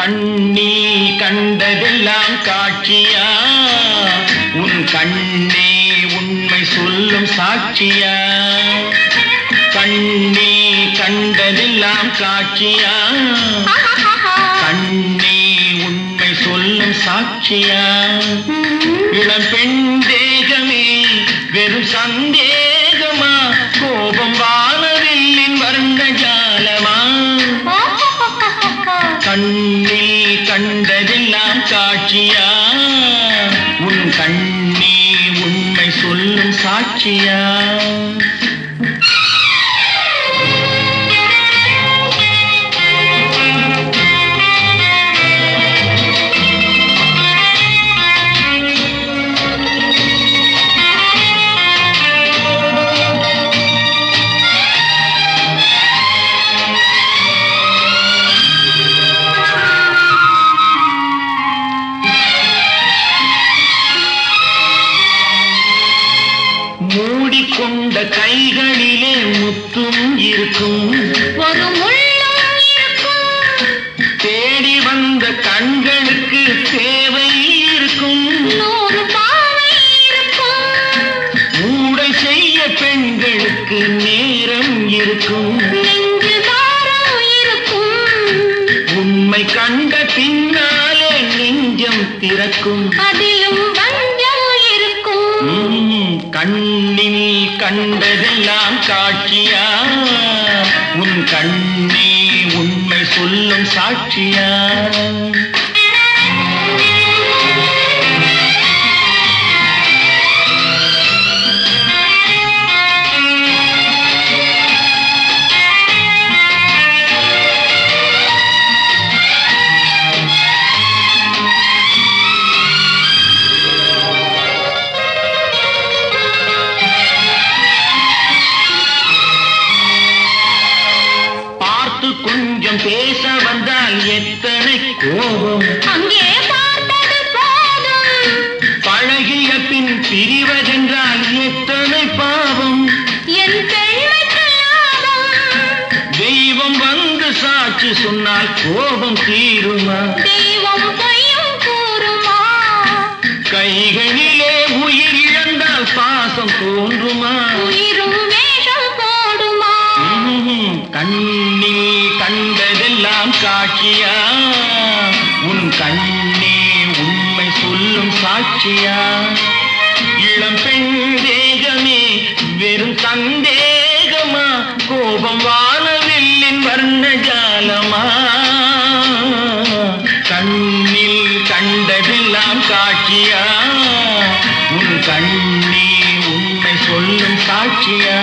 கண்ணில் கண்டதெல்லாம் காட்சியா, உன் கண்ணே உண்மை சொல்லும் சாட்சியா. கண்ணில் கண்டதெல்லாம் காட்சியா, கண்ணே உண்மை சொல்லும் சாட்சியா. இளம் பெண் தேகமே வெறும் சந்தேகமா, கோபம் வானவில்லின் வர்ண ஜாலமா. கண்ணில் கண்டதெல்லாம் காட்சியா, உன் கண்ணே உண்மை சொல்லும் சாட்சியா. மூடிக்கொண்ட கைகளிலே முத்தும் இருக்கும், ஒரு முள்ளும் இருக்கும். தேடி வந்த கண்களுக்கு தேவை இருக்கும், 100 பாவை இருக்கும். ஊடை செய்ய பெண்களுக்கு நேரம் இருக்கும், நெஞ்சு தாரம் இருக்கும். உண்மை கண்ட பின்னாலே நெஞ்சம் திறக்கும், அதிலும் வஞ்சம் இருக்கும். கண்ணில் கண்டதெல்லாம் காட்சியா, உன் கண்ணே உண்மை சொல்லும் சாட்சியா. கொஞ்சம் பேச வந்தால் எத்தனை கோபம், அங்கே பார்த்தது போதும். பழகிய பின் பிரிவதென்றால் எத்தனை பாவம். என் பெண்மைக்கு லாபம். தெய்வம் வந்து சாட்சி சொன்னால் கோபம் தீருமா, தெய்வம் பொய்யும் கூறுமா. கைகளிலே உயிர் இழந்தால் பாசம் தோன்றுமா, உயிரும் வேஷம் போடுமா. கண்ணில் கண்டதெல்லாம் காட்சியா, உன் கண்ணே உண்மை சொல்லும் சாட்சியா. இளம் பெண் தேகமே வெறும் சந்தேகமா, கோபம் வானவில்லின் வர்ண ஜாலமா. கண்ணில் கண்டதெல்லாம் காட்சியா, உன் கண்ணே உண்மை சொல்லும் சாட்சியா.